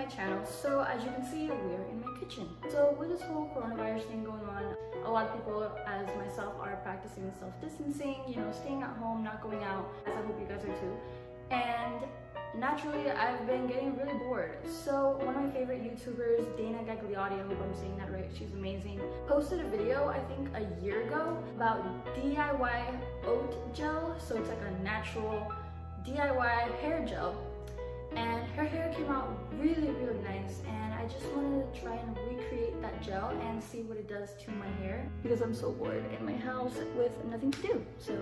channel. So as you can see, we're in my kitchen. So with this whole coronavirus thing going on, a lot of people, as myself, are practicing self-distancing, you know, staying at home, not going out, as I hope you guys are too. And naturally, I've been getting really bored. So one of my favorite YouTubers, Dana Gagliotti, I hope I'm saying that right, she's amazing, posted a video, I think a year ago, about DIY OAT gel. So it's like a natural DIY hair gel. And her hair came out really, really nice. And I just wanted to try and recreate that gel and see what it does to my hair, because I'm so bored in my house with nothing to do. So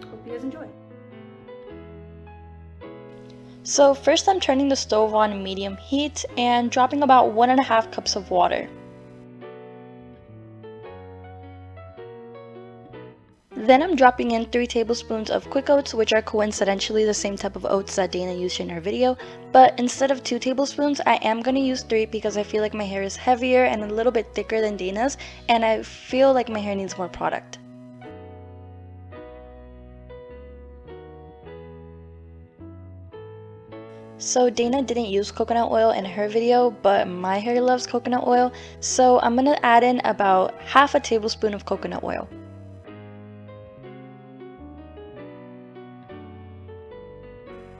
hope you guys enjoy. So first I'm turning the stove on medium heat and dropping about 1.5 cups of water. Then I'm dropping in 3 tablespoons of quick oats, which are coincidentally the same type of oats that Dana used in her video, but instead of 2 tablespoons I am going to use 3 because I feel like my hair is heavier and a little bit thicker than Dana's, and I feel like my hair needs more product. So Dana didn't use coconut oil in her video, but my hair loves coconut oil, so I'm going to add in about half a tablespoon of coconut oil.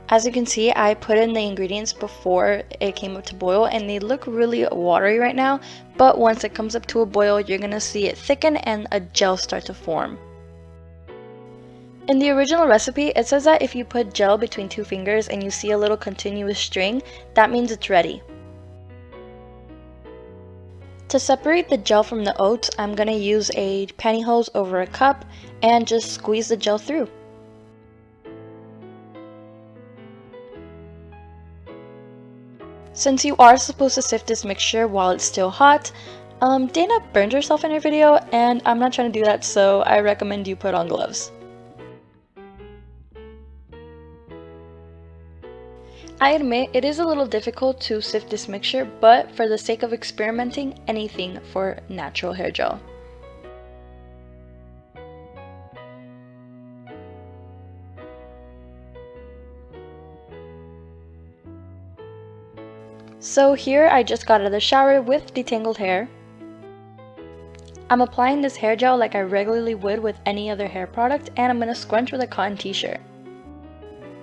As you can see, I put in the ingredients before it came up to boil, and they look really watery right now, but once it comes up to a boil, you're going to see it thicken and a gel start to form. In the original recipe, it says that if you put gel between 2 fingers and you see a little continuous string, that means it's ready. To separate the gel from the oats, I'm going to use a pantyhose over a cup and just squeeze the gel through. Since you are supposed to sift this mixture while it's still hot, Dana burned herself in her video, and I'm not trying to do that, so I recommend you put on gloves. I admit it is a little difficult to sift this mixture, but for the sake of experimenting, anything for natural hair gel. So here I just got out of the shower with detangled hair. I'm applying this hair gel like I regularly would with any other hair product, and I'm going to scrunch with a cotton t-shirt.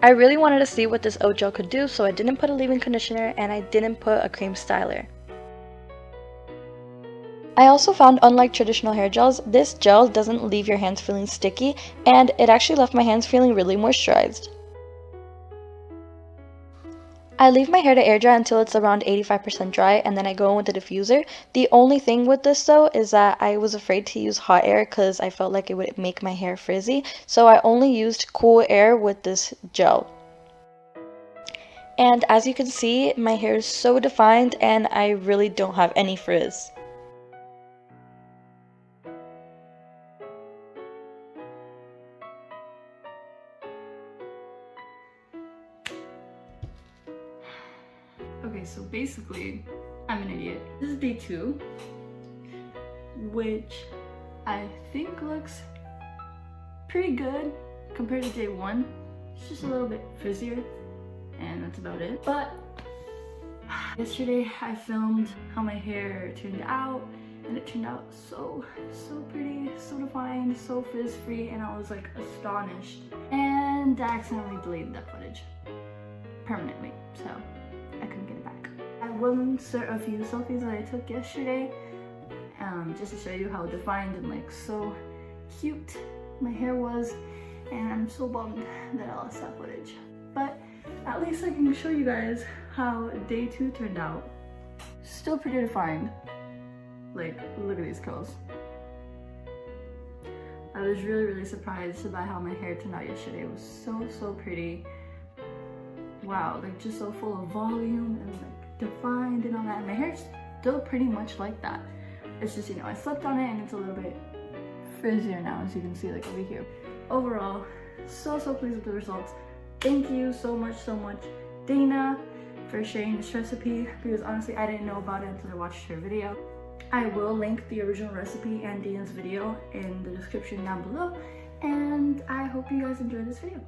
I really wanted to see what this oat gel could do, so I didn't put a leave-in conditioner and I didn't put a cream styler. I also found, unlike traditional hair gels, this gel doesn't leave your hands feeling sticky, and it actually left my hands feeling really moisturized. I leave my hair to air dry until it's around 85% dry, and then I go in with the diffuser. The only thing with this though is that I was afraid to use hot air because I felt like it would make my hair frizzy, so I only used cool air with this gel. And as you can see, my hair is so defined and I really don't have any frizz. Okay, so basically, I'm an idiot. This is day 2, which I think looks pretty good compared to day 1. It's just a little bit frizzier, and that's about it. But yesterday I filmed how my hair turned out, and it turned out so pretty, so defined, so frizz-free, and I was like astonished. And I accidentally deleted that footage permanently, so I couldn't get it back. I will insert a few selfies that I took yesterday, just to show you how defined and like so cute my hair was, and I'm so bummed that I lost that footage. But at least I can show you guys how day 2 turned out. Still pretty defined. Like, look at these curls. I was really surprised by how my hair turned out yesterday. It was so pretty. Wow, like just so full of volume and like defined and all that. And my hair's still pretty much like that. It's just, you know, I slept on it and it's a little bit frizzier now, as you can see, like over here. Overall, so pleased with the results. Thank you so much, Dana, for sharing this recipe, because honestly I didn't know about it until I watched her video. I will link the original recipe and Dana's video in the description down below, and I hope you guys enjoyed this video.